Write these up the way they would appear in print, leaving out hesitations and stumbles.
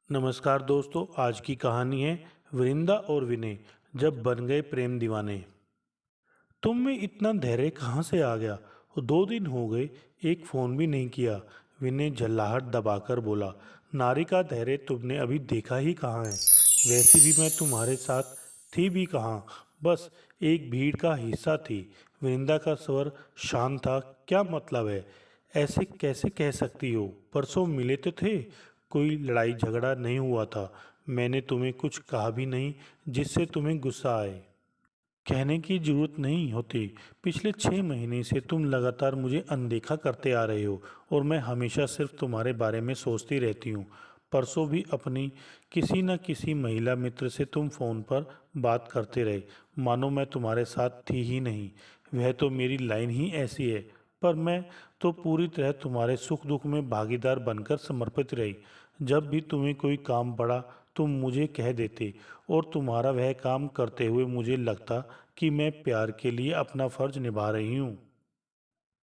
नमस्कार दोस्तों। आज की कहानी है वृंदा और विनय जब बन गए प्रेम दीवाने। तुम में इतना धैर्य कहाँ से आ गया? 2 दिन हो गए, एक फोन भी नहीं किया। विनय झल्लाहट दबाकर बोला। नारी का धैर्य तुमने अभी देखा ही कहाँ है। वैसे भी मैं तुम्हारे साथ थी भी कहाँ, बस एक भीड़ का हिस्सा थी। वृंदा का स्वर शांत था। क्या मतलब है? ऐसे कैसे कह सकती हो? परसों मिले तो थे, कोई लड़ाई झगड़ा नहीं हुआ था। मैंने तुम्हें कुछ कहा भी नहीं जिससे तुम्हें गुस्सा आए। कहने की जरूरत नहीं होती। पिछले 6 महीने से तुम लगातार मुझे अनदेखा करते आ रहे हो और मैं हमेशा सिर्फ तुम्हारे बारे में सोचती रहती हूँ। परसों भी अपनी किसी न किसी महिला मित्र से तुम फोन पर बात करते रहे, मानो मैं तुम्हारे साथ थी ही नहीं। वह तो मेरी लाइन ही ऐसी है। पर मैं तो पूरी तरह तुम्हारे सुख दुख में भागीदार बनकर समर्पित रही। जब भी तुम्हें कोई काम पड़ा तुम मुझे कह देते और तुम्हारा वह काम करते हुए मुझे लगता कि मैं प्यार के लिए अपना फर्ज निभा रही हूँ।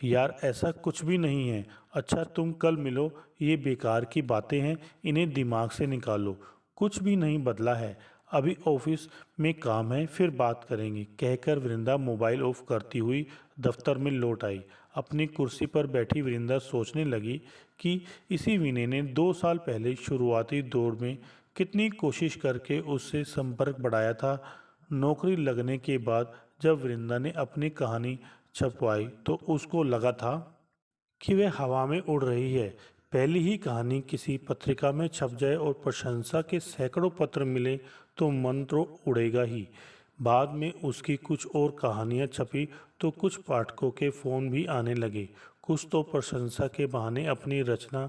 यार ऐसा कुछ भी नहीं है। अच्छा तुम कल मिलो, ये बेकार की बातें हैं, इन्हें दिमाग से निकालो। कुछ भी नहीं बदला है। अभी ऑफिस में काम है, फिर बात करेंगे, कहकर वृंदा मोबाइल ऑफ करती हुई दफ्तर में लौट आई। अपनी कुर्सी पर बैठी वृंदा सोचने लगी कि इसी विनय ने 2 साल पहले शुरुआती दौर में कितनी कोशिश करके उससे संपर्क बढ़ाया था। नौकरी लगने के बाद जब वृंदा ने अपनी कहानी छपवाई तो उसको लगा था कि वह हवा में उड़ रही है। पहली ही कहानी किसी पत्रिका में छप जाए और प्रशंसा के सैकड़ों पत्र मिले तो मन तो उड़ेगा ही। बाद में उसकी कुछ और कहानियां छपी तो कुछ पाठकों के फ़ोन भी आने लगे। कुछ तो प्रशंसा के बहाने अपनी रचना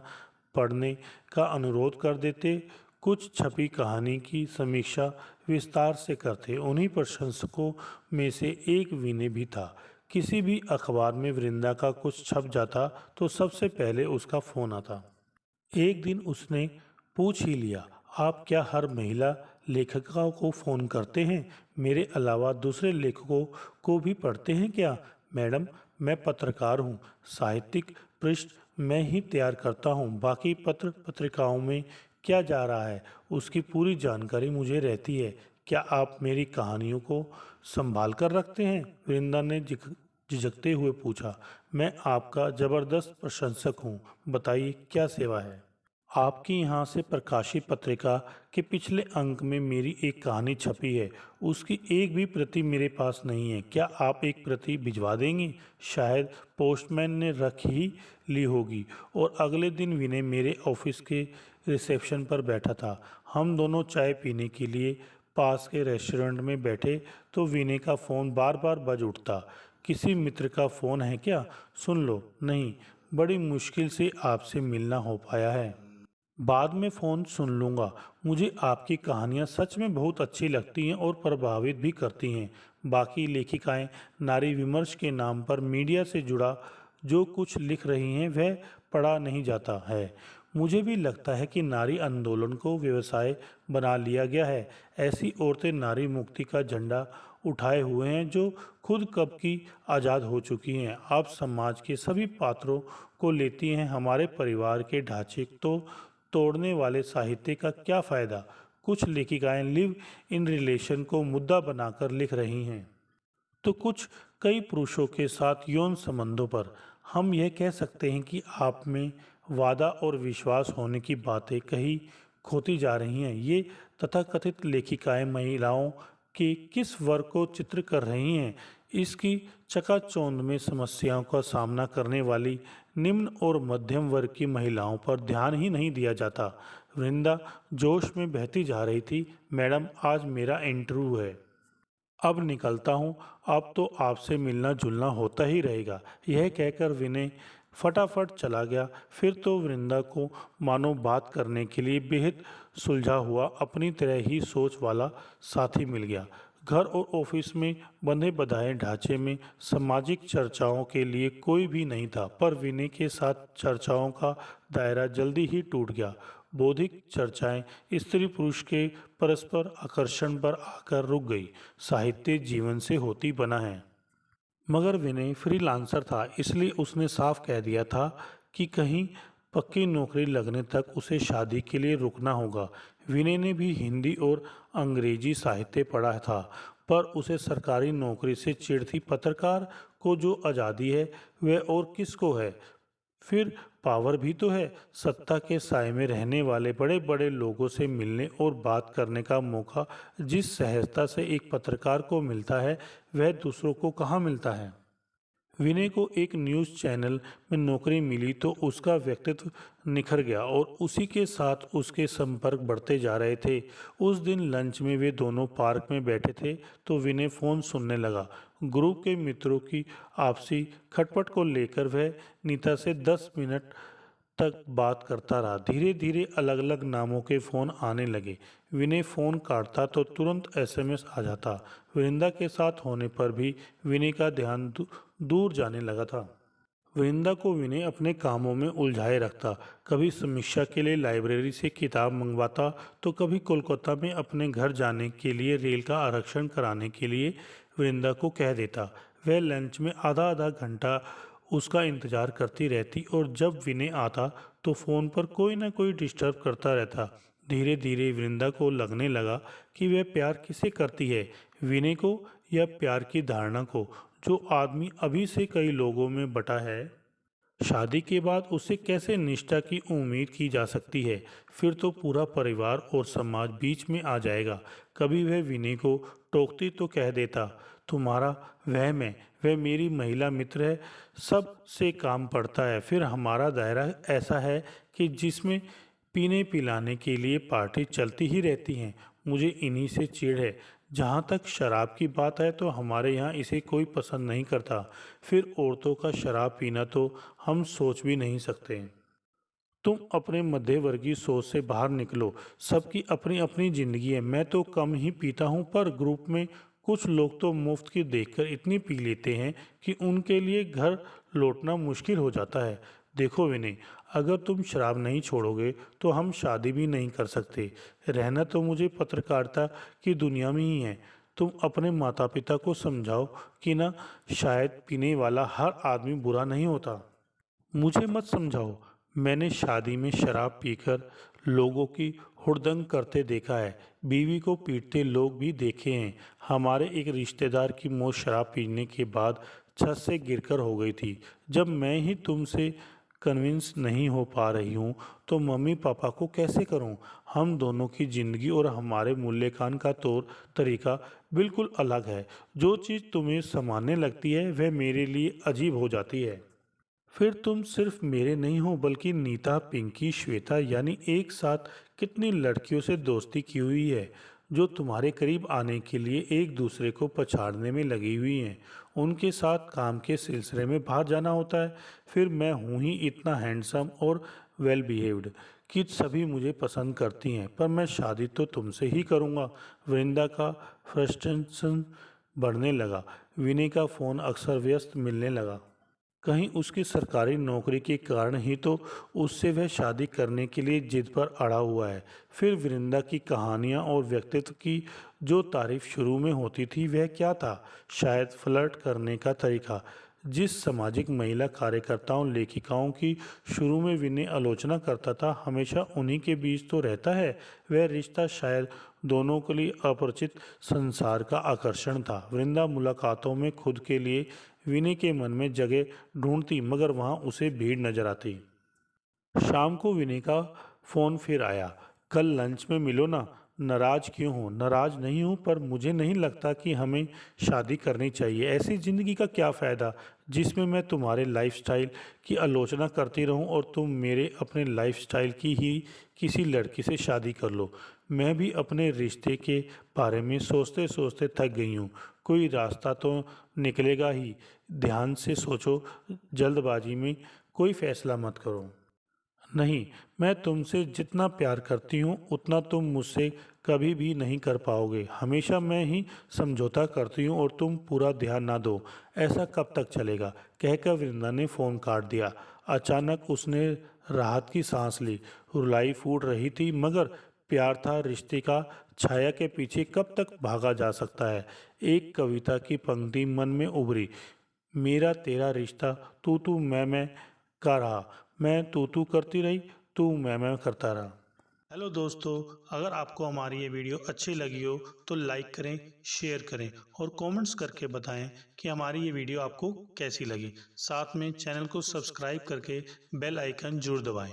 पढ़ने का अनुरोध कर देते, कुछ छपी कहानी की समीक्षा विस्तार से करते। उन्हीं प्रशंसकों में से एक विनय भी था। किसी भी अखबार में वृंदा का कुछ छप जाता तो सबसे पहले उसका फ़ोन आता। एक दिन उसने पूछ ही लिया, आप क्या हर महिला लेखिका को फ़ोन करते हैं? मेरे अलावा दूसरे लेखकों को भी पढ़ते हैं क्या? मैडम, मैं पत्रकार हूँ, साहित्यिक पृष्ठ मैं ही तैयार करता हूँ, बाकी पत्र पत्रिकाओं में क्या जा रहा है उसकी पूरी जानकारी मुझे रहती है। क्या आप मेरी कहानियों को संभाल कर रखते हैं? वृंदा ने झिझकते हुए पूछा। मैं आपका ज़बरदस्त प्रशंसक हूँ, बताइए क्या सेवा है? आपकी यहाँ से प्रकाशित पत्रिका के पिछले अंक में मेरी एक कहानी छपी है, उसकी एक भी प्रति मेरे पास नहीं है। क्या आप एक प्रति भिजवा देंगे? शायद पोस्टमैन ने रख ही ली होगी। और अगले दिन विनय मेरे ऑफिस के रिसेप्शन पर बैठा था। हम दोनों चाय पीने के लिए पास के रेस्टोरेंट में बैठे तो विनय का फ़ोन बार बार बज उठता। किसी मित्र का फ़ोन है क्या? सुन लो। नहीं, बड़ी मुश्किल से आपसे मिलना हो पाया है। बाद में फ़ोन सुन लूँगा। मुझे आपकी कहानियाँ सच में बहुत अच्छी लगती हैं और प्रभावित भी करती हैं। बाकी लेखिकाएँ नारी विमर्श के नाम पर मीडिया से जुड़ा जो कुछ लिख रही हैं वह पढ़ा नहीं जाता है। मुझे भी लगता है कि नारी आंदोलन को व्यवसाय बना लिया गया है। ऐसी औरतें नारी मुक्ति का झंडा उठाए हुए हैं जो खुद कब की आज़ाद हो चुकी हैं। आप समाज के सभी पात्रों को लेती हैं, हमारे परिवार के ढांचे तो तोड़ने वाले साहित्य का क्या फ़ायदा? कुछ लेखिकाएं लिव इन रिलेशन को मुद्दा बनाकर लिख रही हैं तो कुछ कई पुरुषों के साथ यौन संबंधों पर। हम यह कह सकते हैं कि आप में वादा और विश्वास होने की बातें कहीं खोती जा रही हैं। ये तथाकथित लेखिकाएं महिलाओं के किस वर्ग को चित्र कर रही हैं, इसकी चकाचौंध में समस्याओं का सामना करने वाली निम्न और मध्यम वर्ग की महिलाओं पर ध्यान ही नहीं दिया जाता। वृंदा जोश में बहती जा रही थी। मैडम, आज मेरा इंटरव्यू है, अब निकलता हूँ। अब तो आपसे मिलना जुलना होता ही रहेगा। यह कहकर विनय फटाफट चला गया। फिर तो वृंदा को मानो बात करने के लिए बेहद सुलझा हुआ अपनी तरह ही सोच वाला साथी मिल गया। घर और ऑफिस में बंधे बधाए ढांचे में सामाजिक चर्चाओं के लिए कोई भी नहीं था, पर विनय के साथ चर्चाओं का दायरा जल्दी ही टूट गया। बौद्धिक चर्चाएं स्त्री पुरुष के परस्पर आकर्षण पर आकर रुक गई। साहित्य जीवन से होती बना है। मगर विनय फ्रीलांसर था, इसलिए उसने साफ कह दिया था कि कहीं पक्की नौकरी लगने तक उसे शादी के लिए रुकना होगा। विनय ने भी हिंदी और अंग्रेजी साहित्य पढ़ा था, पर उसे सरकारी नौकरी से चिढ़ थी। पत्रकार को जो आज़ादी है वह और किसको है? फिर पावर भी तो है। सत्ता के साए में रहने वाले बड़े बड़े लोगों से मिलने और बात करने का मौका जिस सहजता से एक पत्रकार को मिलता है, वह दूसरों को कहाँ मिलता है। विनय को एक न्यूज़ चैनल में नौकरी मिली तो उसका व्यक्तित्व निखर गया और उसी के साथ उसके संपर्क बढ़ते जा रहे थे। उस दिन लंच में वे दोनों पार्क में बैठे थे तो विनय फ़ोन सुनने लगा। ग्रुप के मित्रों की आपसी खटपट को लेकर वह नीता से 10 मिनट तक बात करता रहा। धीरे धीरे अलग अलग नामों के फ़ोन आने लगे। विनय फ़ोन काटता तो तुरंत एसएमएस आ जाता। वृंदा के साथ होने पर भी विनय का ध्यान दूर जाने लगा था। वृंदा को विनय अपने कामों में उलझाए रखता। कभी समीक्षा के लिए लाइब्रेरी से किताब मंगवाता तो कभी कोलकाता में अपने घर जाने के लिए रेल का आरक्षण कराने के लिए वृंदा को कह देता। वह लंच में आधा आधा घंटा उसका इंतजार करती रहती और जब विनय आता तो फ़ोन पर कोई ना कोई डिस्टर्ब करता रहता। धीरे धीरे वृंदा को लगने लगा कि वह प्यार किसे करती है, विनय को या प्यार की धारणा को, जो आदमी अभी से कई लोगों में बटा है। शादी के बाद उससे कैसे निष्ठा की उम्मीद की जा सकती है? फिर तो पूरा परिवार और समाज बीच में आ जाएगा। कभी वह विनय को टोकती तो कह देता, तुम्हारा वहम है, वह मेरी महिला मित्र है, सब से काम पड़ता है। फिर हमारा दायरा ऐसा है कि जिसमें पीने पिलाने के लिए पार्टी चलती ही रहती हैं। मुझे इन्हीं से चिढ़ है। जहाँ तक शराब की बात है तो हमारे यहाँ इसे कोई पसंद नहीं करता। फिर औरतों का शराब पीना तो हम सोच भी नहीं सकते। तुम अपने मध्यवर्गीय सोच से बाहर निकलो। सबकी अपनी अपनी जिंदगी है। मैं तो कम ही पीता हूँ, पर ग्रुप में कुछ लोग तो मुफ्त की देखकर इतनी पी लेते हैं कि उनके लिए घर लौटना मुश्किल हो जाता है। देखो विनय, अगर तुम शराब नहीं छोड़ोगे तो हम शादी भी नहीं कर सकते। रहना तो मुझे पत्रकारिता की दुनिया में ही है। तुम अपने माता पिता को समझाओ कि ना, शायद पीने वाला हर आदमी बुरा नहीं होता। मुझे मत समझाओ। मैंने शादी में शराब पीकर लोगों की हुड़दंग करते देखा है। बीवी को पीटते लोग भी देखे हैं। हमारे एक रिश्तेदार की मौत शराब पीने के बाद छत से गिरकर हो गई थी। जब मैं ही तुमसे कन्विंस नहीं हो पा रही हूँ तो मम्मी पापा को कैसे करूँ? हम दोनों की ज़िंदगी और हमारे मूल्यांकन का तौर तरीका बिल्कुल अलग है। जो चीज़ तुम्हें सामान्य लगती है वह मेरे लिए अजीब हो जाती है। फिर तुम सिर्फ मेरे नहीं हो बल्कि नीता, पिंकी, श्वेता यानी एक साथ कितनी लड़कियों से दोस्ती की हुई है जो तुम्हारे करीब आने के लिए एक दूसरे को पछाड़ने में लगी हुई हैं। उनके साथ काम के सिलसिले में बाहर जाना होता है। फिर मैं हूँ ही इतना हैंडसम और वेल बिहेव्ड कि सभी मुझे पसंद करती हैं, पर मैं शादी तो तुमसे ही करूँगा। वृंदा का फ्रस्ट्रेशन बढ़ने लगा। विनय का फ़ोन अक्सर व्यस्त मिलने लगा। कहीं उसकी सरकारी नौकरी के कारण ही तो उससे वह शादी करने के लिए जिद पर अड़ा हुआ है। फिर वृंदा की कहानियाँ और व्यक्तित्व की जो तारीफ शुरू में होती थी वह क्या था? शायद फ्लर्ट करने का तरीका। जिस सामाजिक महिला कार्यकर्ताओं लेखिकाओं की शुरू में विनय आलोचना करता था, हमेशा उन्हीं के बीच तो रहता है। वह रिश्ता शायद दोनों के लिए अपरिचित संसार का आकर्षण था। वृंदा मुलाकातों में खुद के लिए विनय के मन में जगह ढूंढती, मगर वहां उसे भीड़ नजर आती। शाम को विनय का फोन फिर आया। कल लंच में मिलो ना। नाराज क्यों हो? नाराज नहीं हूँ, पर मुझे नहीं लगता कि हमें शादी करनी चाहिए। ऐसी जिंदगी का क्या फ़ायदा जिसमें मैं तुम्हारे लाइफस्टाइल की आलोचना करती रहूं और तुम मेरे अपने लाइफस्टाइल की ही किसी लड़की से शादी कर लो। मैं भी अपने रिश्ते के बारे में सोचते सोचते थक गई हूँ। कोई रास्ता तो निकलेगा ही। ध्यान से सोचो, जल्दबाजी में कोई फैसला मत करो। नहीं, मैं तुमसे जितना प्यार करती हूँ उतना तुम मुझसे कभी भी नहीं कर पाओगे। हमेशा मैं ही समझौता करती हूँ और तुम पूरा ध्यान ना दो। ऐसा कब तक चलेगा? कहकर वृंदा ने फ़ोन काट दिया। अचानक उसने राहत की सांस ली। रुलाई फूट रही थी, मगर प्यार था रिश्ते का, छाया के पीछे कब तक भागा जा सकता है? एक कविता की पंक्ति मन में उभरी, मेरा तेरा रिश्ता तू तू मैं का रहा, मैं तू करती रही, तू मैं करता रहा। हेलो दोस्तों, अगर आपको हमारी ये वीडियो अच्छी लगी हो तो लाइक करें, शेयर करें और कमेंट्स करके बताएं कि हमारी ये वीडियो आपको कैसी लगी। साथ में चैनल को सब्सक्राइब करके बेल आइकन जरूर दबाएं।